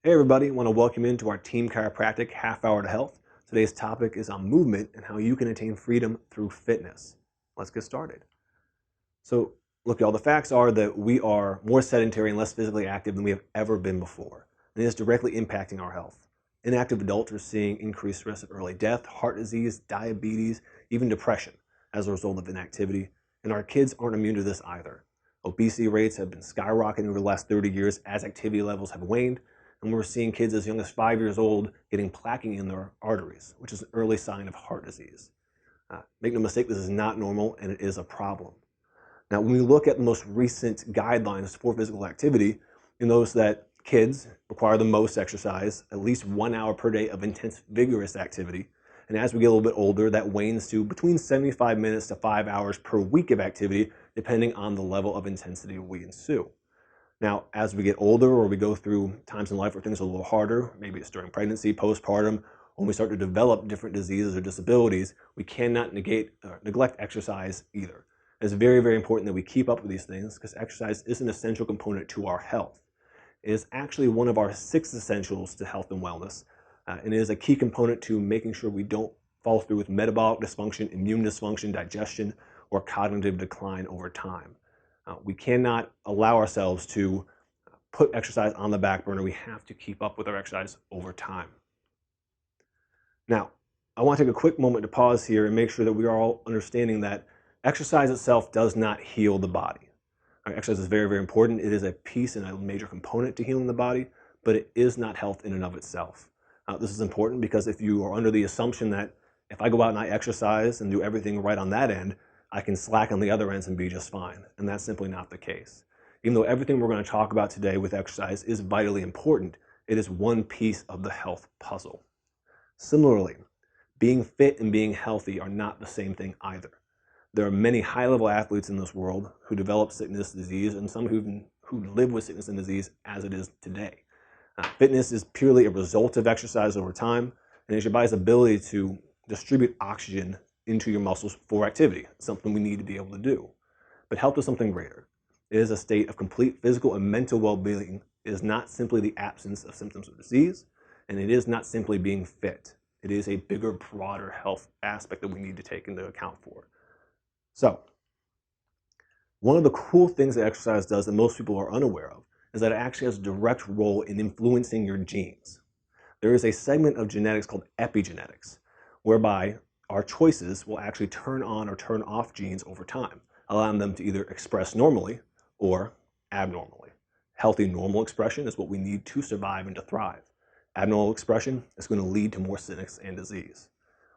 Hey everybody, I want to welcome you into our Team Chiropractic Half Hour to Health. Today's topic is on movement and how you can attain freedom through fitness. Let's get started. So, look, y'all, the facts are that we are more sedentary and less physically active than we have ever been before. And it is directly impacting our health. Inactive adults are seeing increased risk of early death, heart disease, diabetes, even depression as a result of inactivity. And our kids aren't immune to this either. Obesity rates have been skyrocketing over the last 30 years as activity levels have waned. And we're seeing kids as young as 5 years old getting plaquing in their arteries, which is an early sign of heart disease. Make no mistake, this is not normal and it is a problem. Now, when we look at the most recent guidelines for physical activity, you notice that kids require the most exercise, at least 1 hour per day of intense, vigorous activity. And as we get a little bit older, that wanes to between 75 minutes to 5 hours per week of activity, depending on the level of intensity we ensue. Now, as we get older or we go through times in life where things are a little harder, maybe it's during pregnancy, postpartum, when we start to develop different diseases or disabilities, we cannot neglect exercise either. It's very, very important that we keep up with these things because exercise is an essential component to our health. It is actually one of our 6 essentials to health and wellness, and it is a key component to making sure we don't fall through with metabolic dysfunction, immune dysfunction, digestion, or cognitive decline over time. We cannot allow ourselves to put exercise on the back burner. We have to keep up with our exercise over time. Now, I want to take a quick moment to pause here and make sure that we are all understanding that exercise itself does not heal the body. Exercise is very, very important. It is a piece and a major component to healing the body, but it is not health in and of itself. This is important because if you are under the assumption that if I go out and I exercise and do everything right on that end, I can slack on the other ends and be just fine. And that's simply not the case. Even though everything we're going to talk about today with exercise is vitally important, it is one piece of the health puzzle. Similarly, being fit and being healthy are not the same thing either. There are many high-level athletes in this world who develop sickness, disease, and some who live with sickness and disease as it is today. Fitness is purely a result of exercise over time, and it's your body's ability to distribute oxygen into your muscles for activity, something we need to be able to do. But health is something greater. It is a state of complete physical and mental well-being. It is not simply the absence of symptoms of disease, and it is not simply being fit. It is a bigger, broader health aspect that we need to take into account for. So, one of the cool things that exercise does that most people are unaware of is that it actually has a direct role in influencing your genes. There is a segment of genetics called epigenetics, whereby our choices will actually turn on or turn off genes over time, allowing them to either express normally or abnormally. Healthy normal expression is what we need to survive and to thrive. Abnormal expression is going to lead to more sickness and disease.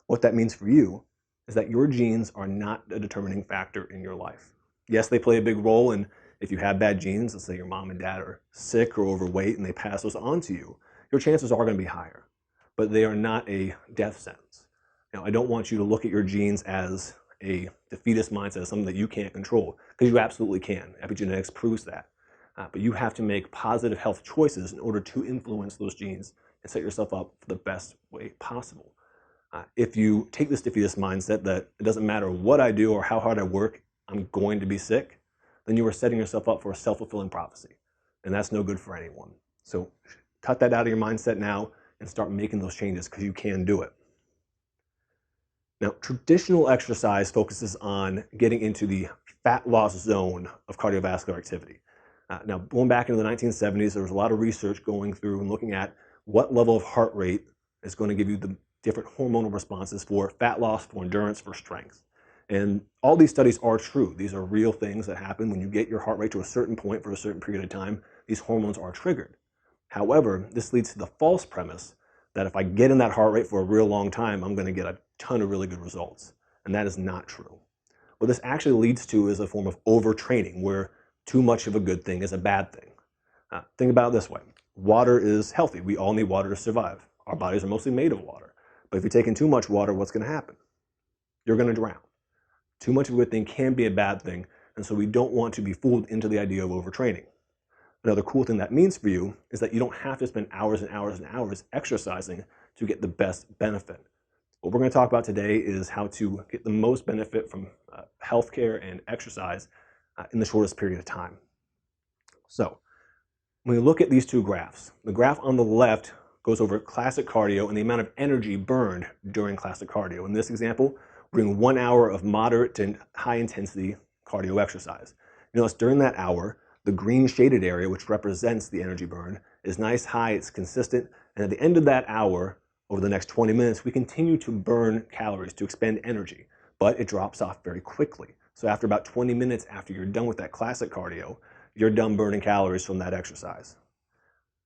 What that means for you is that your genes are not a determining factor in your life. Yes, they play a big role, and if you have bad genes, let's say your mom and dad are sick or overweight and they pass those on to you, your chances are going to be higher, but they are not a death sentence. I don't want you to look at your genes as a defeatist mindset, as something that you can't control, because you absolutely can. Epigenetics proves that. But you have to make positive health choices in order to influence those genes and set yourself up for the best way possible. If you take this defeatist mindset that it doesn't matter what I do or how hard I work, I'm going to be sick, then you are setting yourself up for a self-fulfilling prophecy. And that's no good for anyone. So cut that out of your mindset now and start making those changes because you can do it. Now, traditional exercise focuses on getting into the fat loss zone of cardiovascular activity. Now, going back into the 1970s, there was a lot of research going through and looking at what level of heart rate is going to give you the different hormonal responses for fat loss, for endurance, for strength. And all these studies are true. These are real things that happen when you get your heart rate to a certain point for a certain period of time. These hormones are triggered. However, this leads to the false premise that if I get in that heart rate for a real long time, I'm going to get a ton of really good results. And that is not true. What this actually leads to is a form of overtraining, where too much of a good thing is a bad thing. Think about it this way. Water is healthy. We all need water to survive. Our bodies are mostly made of water. But if you take in too much water, what's going to happen? You're going to drown. Too much of a good thing can be a bad thing, and so we don't want to be fooled into the idea of overtraining. Another cool thing that means for you is that you don't have to spend hours and hours and hours exercising to get the best benefit. What we're going to talk about today is how to get the most benefit from healthcare and exercise in the shortest period of time. So, When we look at these two graphs, the graph on the left goes over classic cardio and the amount of energy burned during classic cardio. In this example, we're doing 1 hour of moderate to high intensity cardio exercise. You notice during that hour, the green shaded area, which represents the energy burn, is nice, high, it's consistent, and at the end of that hour, over the next 20 minutes, we continue to burn calories, to expend energy, but it drops off very quickly. So after about 20 minutes after you're done with that classic cardio, you're done burning calories from that exercise.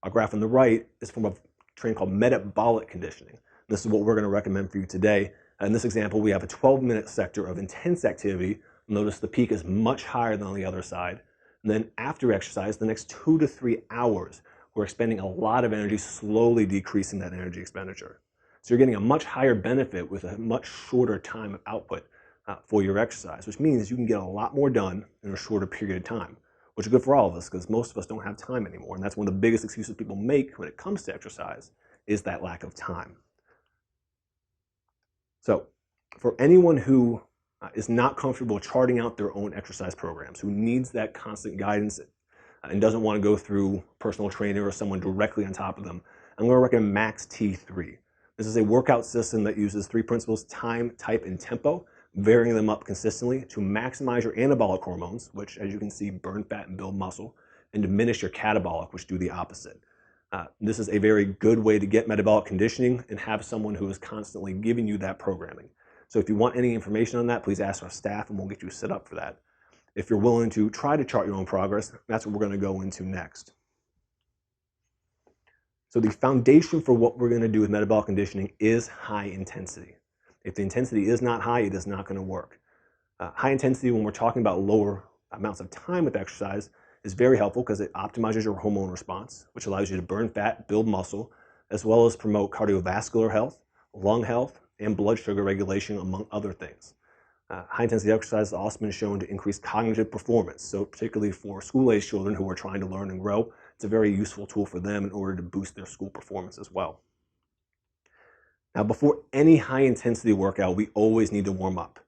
Our graph on the right is from a training called metabolic conditioning. This is what we're going to recommend for you today. In this example, we have a 12-minute sector of intense activity. Notice the peak is much higher than on the other side. And then after exercise, the next 2 to 3 hours, we're expending a lot of energy, slowly decreasing that energy expenditure. So you're getting a much higher benefit with a much shorter time of output for your exercise, which means you can get a lot more done in a shorter period of time, which is good for all of us because most of us don't have time anymore. And that's one of the biggest excuses people make when it comes to exercise is that lack of time. So for anyone who is not comfortable charting out their own exercise programs, who needs that constant guidance and doesn't want to go through a personal trainer or someone directly on top of them, I'm going to recommend Max T3. This is a workout system that uses 3 principles: time, type, and tempo, varying them up consistently to maximize your anabolic hormones, which, as you can see, burn fat and build muscle, and diminish your catabolic, which do the opposite. This is a very good way to get metabolic conditioning and have someone who is constantly giving you that programming. So if you want any information on that, please ask our staff and we'll get you set up for that. If you're willing to try to chart your own progress, that's what we're going to go into next. So the foundation for what we're going to do with metabolic conditioning is high intensity. If the intensity is not high, it is not going to work. High intensity, when we're talking about lower amounts of time with exercise, is very helpful because it optimizes your hormone response, which allows you to burn fat, build muscle, as well as promote cardiovascular health, lung health, and blood sugar regulation, among other things. High-intensity exercise has also been shown to increase cognitive performance. So particularly for school-age children who are trying to learn and grow, it's a very useful tool for them in order to boost their school performance as well. Now, before any high-intensity workout, we always need to warm up.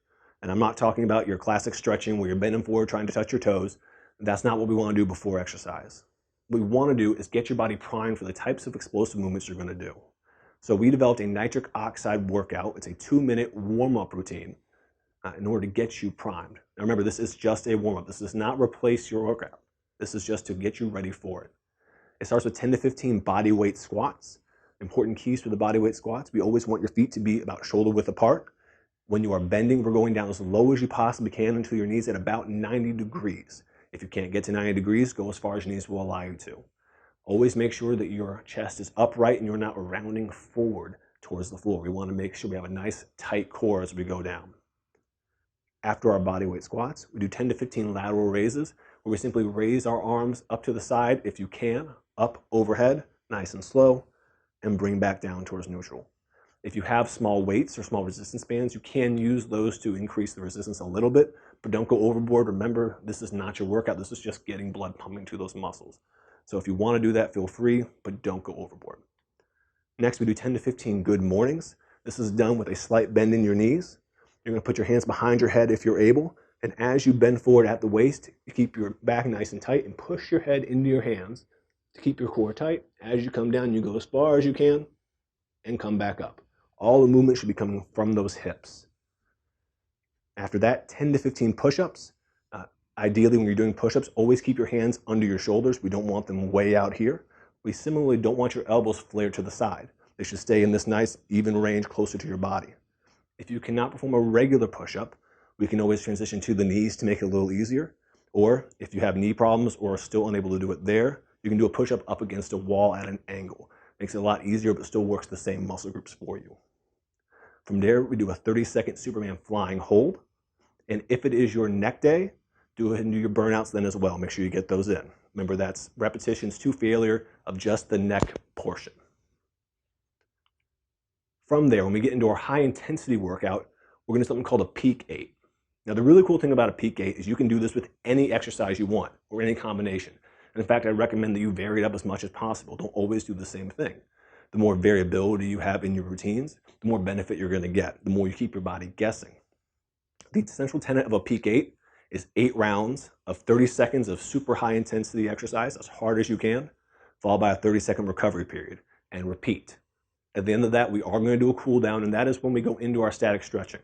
And I'm not talking about your classic stretching where you're bending forward trying to touch your toes. That's not what we want to do before exercise. What we want to do is get your body primed for the types of explosive movements you're going to do. So we developed a nitric oxide workout. It's a 2-minute warm-up routine in order to get you primed. Now remember, this is just a warm-up. This does not replace your workout. This is just to get you ready for it. It starts with 10 to 15 body weight squats. Important keys for the body weight squats: we always want your feet to be about shoulder width apart. When you are bending, we're going down as low as you possibly can until your knees at about 90 degrees. If you can't get to 90 degrees, go as far as your knees will allow you to. Always make sure that your chest is upright and you're not rounding forward towards the floor. We want to make sure we have a nice tight core as we go down. After our body weight squats, we do 10 to 15 lateral raises, where we simply raise our arms up to the side if you can, up overhead, nice and slow, and bring back down towards neutral. If you have small weights or small resistance bands, you can use those to increase the resistance a little bit, but don't go overboard. Remember, this is not your workout. This is just getting blood pumping to those muscles. So if you want to do that, feel free, but don't go overboard. Next, we do 10 to 15 good mornings. This is done with a slight bend in your knees. You're going to put your hands behind your head if you're able, and as you bend forward at the waist, you keep your back nice and tight and push your head into your hands to keep your core tight. As you come down, you go as far as you can and come back up. All the movement should be coming from those hips. After that, 10 to 15 push-ups. Ideally, when you're doing push-ups, always keep your hands under your shoulders. We don't want them way out here. We similarly don't want your elbows flared to the side. They should stay in this nice, even range closer to your body. If you cannot perform a regular push-up, we can always transition to the knees to make it a little easier. Or if you have knee problems or are still unable to do it there, you can do a push-up up against a wall at an angle. Makes it a lot easier, but still works the same muscle groups for you. From there, we do a 30-second Superman flying hold. And if it is your neck day, go ahead and do your burnouts then as well. Make sure you get those in. Remember, that's repetitions to failure of just the neck portion. From there, when we get into our high-intensity workout, we're going to do something called a peak 8. Now, the really cool thing about a peak 8 is you can do this with any exercise you want or any combination. And in fact, I recommend that you vary it up as much as possible. Don't always do the same thing. The more variability you have in your routines, the more benefit you're going to get, the more you keep your body guessing. The central tenet of a peak 8 is 8 rounds of 30 seconds of super high intensity exercise, as hard as you can, followed by a 30-second recovery period, and repeat. At the end of that, we are going to do a cool down, and that is when we go into our static stretching.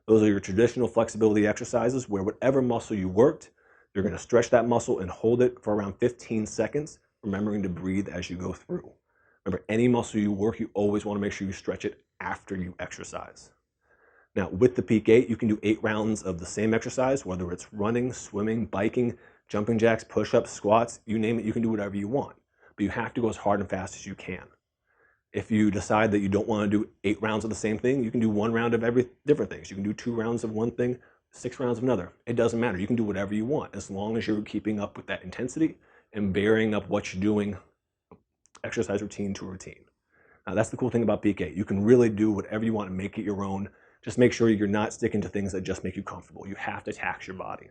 Those are your traditional flexibility exercises where whatever muscle you worked, you're going to stretch that muscle and hold it for around 15 seconds, remembering to breathe as you go through. Remember, any muscle you work, you always want to make sure you stretch it after you exercise. Now, with the Peak 8, you can do 8 rounds of the same exercise, whether it's running, swimming, biking, jumping jacks, push-ups, squats, you name it, you can do whatever you want. But you have to go as hard and fast as you can. If you decide that you don't want to do 8 rounds of the same thing, you can do 1 round of every different things. You can do 2 rounds of one thing, 6 rounds of another. It doesn't matter. You can do whatever you want as long as you're keeping up with that intensity and varying up what you're doing, exercise routine to routine. Now, that's the cool thing about Peak 8. You can really do whatever you want and make it your own. Just make sure you're not sticking to things that just make you comfortable. You have to tax your body.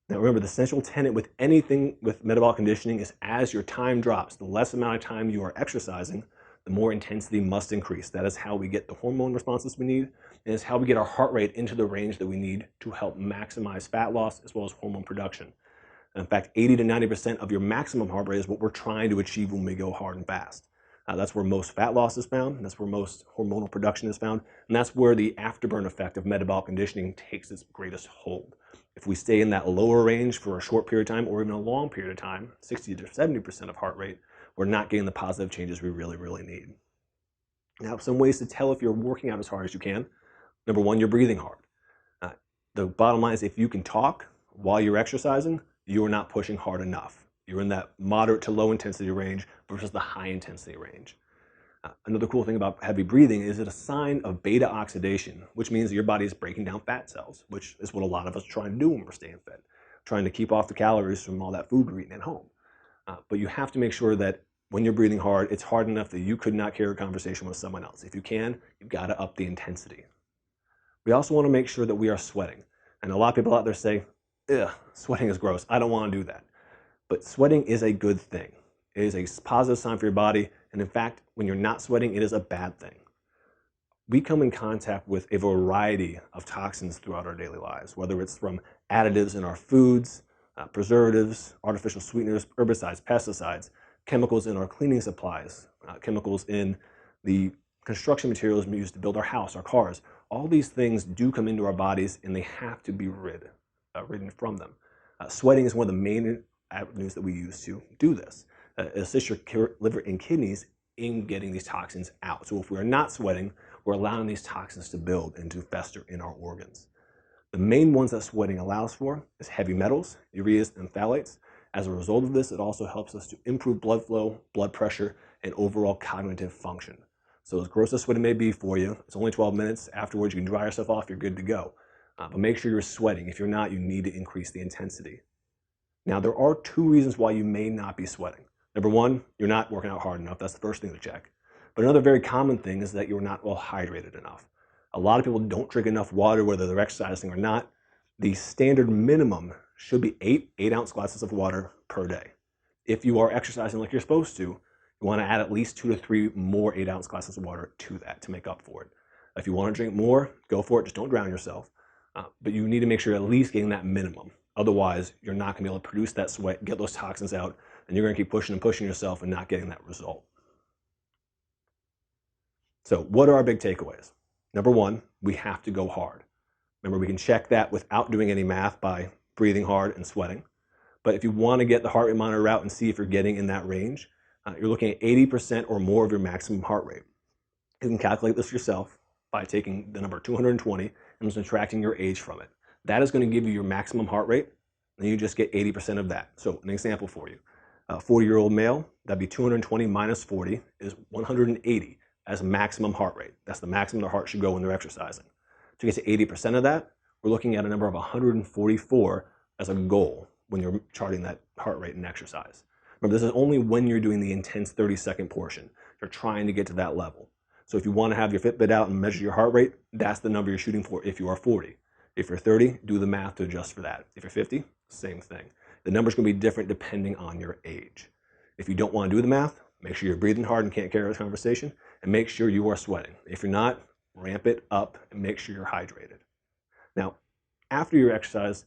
Now remember, the central tenet with anything with metabolic conditioning is as your time drops, the less amount of time you are exercising, the more intensity must increase. That is how we get the hormone responses we need, and it's how we get our heart rate into the range that we need to help maximize fat loss as well as hormone production. And in fact, 80 to 90% of your maximum heart rate is what we're trying to achieve when we go hard and fast. That's where most fat loss is found, that's where most hormonal production is found, and that's where the afterburn effect of metabolic conditioning takes its greatest hold. If we stay in that lower range for a short period of time or even a long period of time, 60 to 70% of heart rate, we're not getting the positive changes we really, really need. Now, some ways to tell if you're working out as hard as you can. Number one, you're breathing hard. The bottom line is if you can talk while you're exercising, you are not pushing hard enough. You're in that moderate to low intensity range versus the high intensity range. Another cool thing about heavy breathing is it's a sign of beta oxidation, which means your body is breaking down fat cells, which is what a lot of us try to do when we're staying fit, trying to keep off the calories from all that food we're eating at home. But you have to make sure that when you're breathing hard, it's hard enough that you could not carry a conversation with someone else. If you can, you've got to up the intensity. We also want to make sure that we are sweating. And a lot of people out there say, ugh, sweating is gross. I don't want to do that. But sweating is a good thing. It is a positive sign for your body. And in fact, when you're not sweating, it is a bad thing. We come in contact with a variety of toxins throughout our daily lives, whether it's from additives in our foods, preservatives, artificial sweeteners, herbicides, pesticides, chemicals in our cleaning supplies, chemicals in the construction materials we use to build our house, our cars. All these things do come into our bodies and they have to be ridden from them. Sweating is one of the main avenues that we use to do this. Assist your liver and kidneys in getting these toxins out. So if we're not sweating, we're allowing these toxins to build and to fester in our organs. The main ones that sweating allows for is heavy metals, ureas, and phthalates. As a result of this, it also helps us to improve blood flow, blood pressure, and overall cognitive function. So as gross as sweating may be for you, it's only 12 minutes. Afterwards, you can dry yourself off, you're good to go. But make sure you're sweating. If you're not, you need to increase the intensity. Now, there are 2 reasons why you may not be sweating. Number one, you're not working out hard enough. That's the first thing to check. But another very common thing is that you're not well hydrated enough. A lot of people don't drink enough water, whether they're exercising or not. The standard minimum should be 8-ounce glasses of water per day. If you are exercising like you're supposed to, you want to add at least 2 to 3 more 8-ounce glasses of water to that to make up for it. If you want to drink more, go for it. Just don't drown yourself. But you need to make sure you're at least getting that minimum. Otherwise, you're not going to be able to produce that sweat, get those toxins out, and you're going to keep pushing and pushing yourself and not getting that result. So what are our big takeaways? Number one, we have to go hard. Remember, we can check that without doing any math by breathing hard and sweating. But if you want to get the heart rate monitor out and see if you're getting in that range, you're looking at 80% or more of your maximum heart rate. You can calculate this yourself by taking the number 220 and subtracting your age from it. That is going to give you your maximum heart rate, and you just get 80% of that. So an example for you, a 40-year-old male, that'd be 220 minus 40 is 180 as maximum heart rate. That's the maximum their heart should go when they're exercising. To get to 80% of that, we're looking at a number of 144 as a goal when you're charting that heart rate in exercise. Remember, this is only when you're doing the intense 30-second portion. You're trying to get to that level. So if you want to have your Fitbit out and measure your heart rate, that's the number you're shooting for if you are 40. If you're 30, do the math to adjust for that. If you're 50, same thing. The number's going to be different depending on your age. If you don't want to do the math, make sure you're breathing hard and can't carry this conversation, and make sure you are sweating. If you're not, ramp it up and make sure you're hydrated. Now, after your exercise,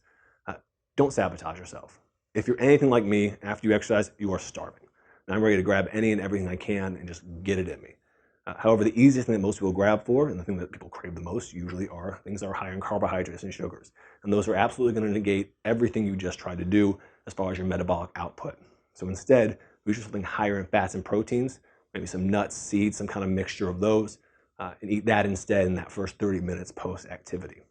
don't sabotage yourself. If you're anything like me, after you exercise, you are starving. And I'm ready to grab any and everything I can and just get it in me. However, the easiest thing that most people grab for, and the thing that people crave the most, usually are things that are higher in carbohydrates and sugars. And those are absolutely going to negate everything you just tried to do as far as your metabolic output. So instead, we choose something higher in fats and proteins, maybe some nuts, seeds, some kind of mixture of those, and eat that instead in that first 30 minutes post-activity.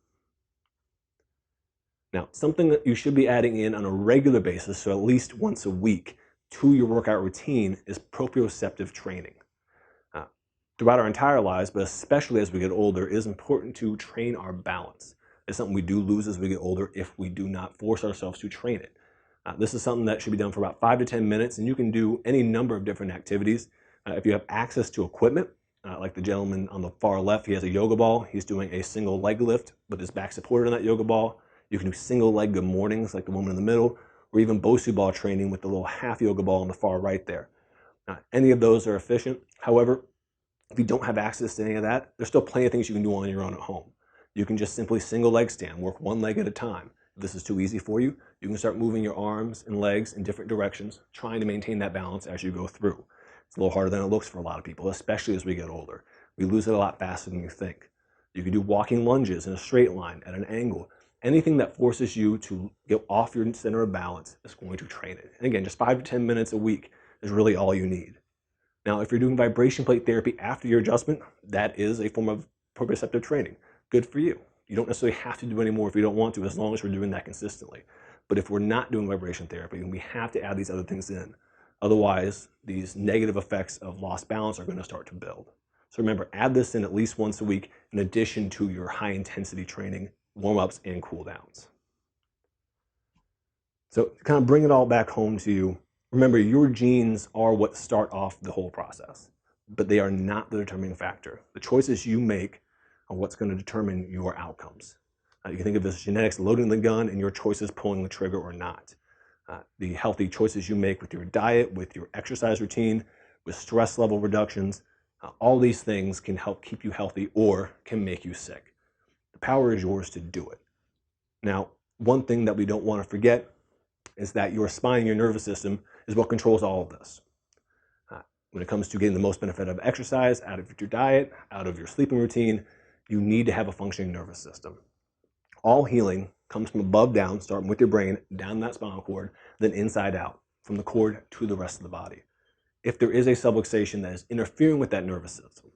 Now, something that you should be adding in on a regular basis, so at least once a week, to your workout routine is proprioceptive training. Throughout our entire lives, but especially as we get older, it is important to train our balance. It's something we do lose as we get older if we do not force ourselves to train it. This is something that should be done for about 5 to 10 minutes, and you can do any number of different activities. If you have access to equipment, like the gentleman on the far left, he has a yoga ball. He's doing a single leg lift with his back supported on that yoga ball. You can do single leg good mornings like the woman in the middle, or even Bosu ball training with the little half yoga ball on the far right there. Any of those are efficient. However, if you don't have access to any of that, there's still plenty of things you can do on your own at home. You can just simply single leg stand, work one leg at a time. If this is too easy for you, you can start moving your arms and legs in different directions, trying to maintain that balance as you go through. It's a little harder than it looks for a lot of people, especially as we get older. We lose it a lot faster than you think. You can do walking lunges in a straight line at an angle. Anything that forces you to get off your center of balance is going to train it. And again, just 5 to 10 minutes a week is really all you need. Now, if you're doing vibration plate therapy after your adjustment, that is a form of proprioceptive training. Good for you. You don't necessarily have to do any more if you don't want to, as long as we're doing that consistently. But if we're not doing vibration therapy, then we have to add these other things in. Otherwise, these negative effects of lost balance are going to start to build. So remember, add this in at least once a week in addition to your high intensity training, warm-ups, and cool downs. So to kind of bring it all back home to you, remember, your genes are what start off the whole process, but they are not the determining factor. The choices you make are what's going to determine your outcomes. You can think of this as genetics loading the gun and your choices pulling the trigger or not. The healthy choices you make with your diet, with your exercise routine, with stress level reductions, all these things can help keep you healthy or can make you sick. The power is yours to do it. Now, one thing that we don't want to forget is that your spine, your nervous system, is what controls all of this. When it comes to getting the most benefit of exercise, out of your diet, out of your sleeping routine, you need to have a functioning nervous system. All healing comes from above down, starting with your brain, down that spinal cord, then inside out, from the cord to the rest of the body. If there is a subluxation that is interfering with that nervous system,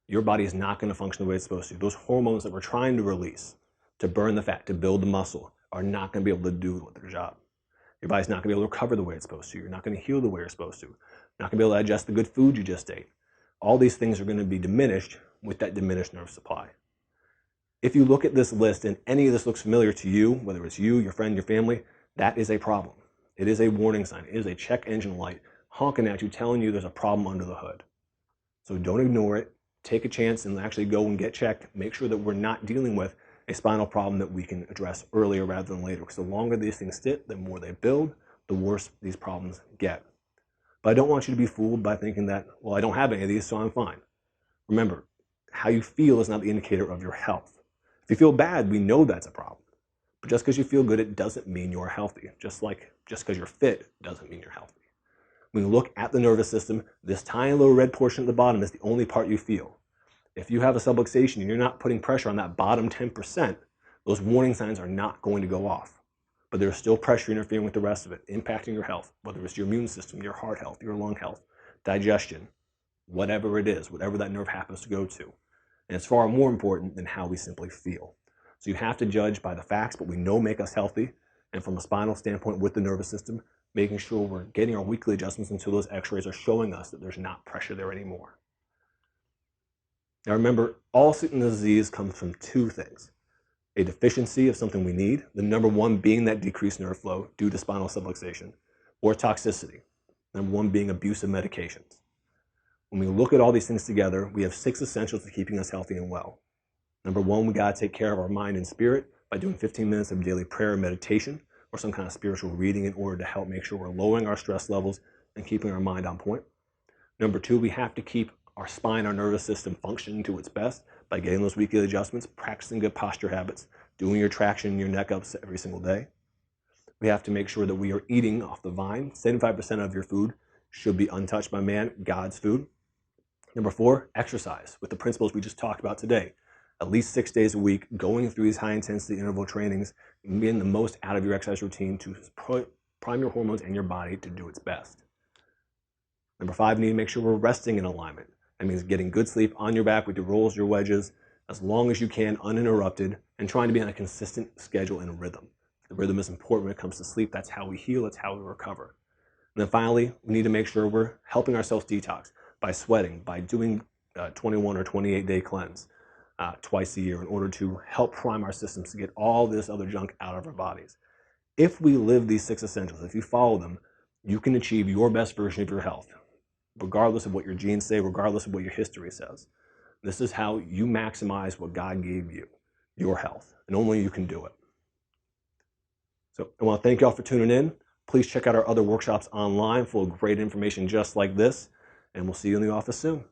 your body is not going to function the way it's supposed to. Those hormones that we're trying to release, to burn the fat, to build the muscle, are not going to be able to do their job. Your body's not going to be able to recover the way it's supposed to. You're not going to heal the way you're supposed to. You're not going to be able to digest the good food you just ate. All these things are going to be diminished with that diminished nerve supply. If you look at this list and any of this looks familiar to you, whether it's you, your friend, your family, that is a problem. It is a warning sign. It is a check engine light honking at you, telling you there's a problem under the hood. So don't ignore it. Take a chance and actually go and get checked. Make sure that we're not dealing with a spinal problem that we can address earlier rather than later. Because the longer these things sit, the more they build, the worse these problems get. But I don't want you to be fooled by thinking that, well, I don't have any of these, so I'm fine. Remember, how you feel is not the indicator of your health. If you feel bad, we know that's a problem. But just because you feel good, it doesn't mean you're healthy. Just because you're fit doesn't mean you're healthy. When you look at the nervous system, this tiny little red portion at the bottom is the only part you feel. If you have a subluxation and you're not putting pressure on that bottom 10%, those warning signs are not going to go off. But there's still pressure interfering with the rest of it, impacting your health, whether it's your immune system, your heart health, your lung health, digestion, whatever it is, whatever that nerve happens to go to. And it's far more important than how we simply feel. So you have to judge by the facts, but we know make us healthy. And from a spinal standpoint with the nervous system, making sure we're getting our weekly adjustments until those x-rays are showing us that there's not pressure there anymore. Now remember, all sickness and disease comes from two things. A deficiency of something we need, the number one being that decreased nerve flow due to spinal subluxation, or toxicity, number one being abuse of medications. When we look at all these things together, we have 6 essentials to keeping us healthy and well. Number one, we got to take care of our mind and spirit by doing 15 minutes of daily prayer and meditation, or some kind of spiritual reading in order to help make sure we're lowering our stress levels and keeping our mind on point. Number two, we have to keep our spine, our nervous system functioning to its best by getting those weekly adjustments, practicing good posture habits, doing your traction and your neck ups every single day. We have to make sure that we are eating off the vine. 75% of your food should be untouched by man, God's food. Number 4, exercise with the principles we just talked about today. At least 6 days a week, going through these high-intensity interval trainings, getting the most out of your exercise routine to prime your hormones and your body to do its best. Number 5, we need to make sure we're resting in alignment. That means getting good sleep on your back with your rolls, your wedges, as long as you can, uninterrupted, and trying to be on a consistent schedule and rhythm. The rhythm is important when it comes to sleep. That's how we heal. That's how we recover. And then finally, we need to make sure we're helping ourselves detox by sweating, by doing 21 or 28-day cleanse twice a year in order to help prime our systems to get all this other junk out of our bodies. If we live these 6 essentials, if you follow them, you can achieve your best version of your health, regardless of what your genes say, regardless of what your history says. This is how you maximize what God gave you, your health, and only you can do it. So I want to thank you all for tuning in. Please check out our other workshops online full of great information just like this, and we'll see you in the office soon.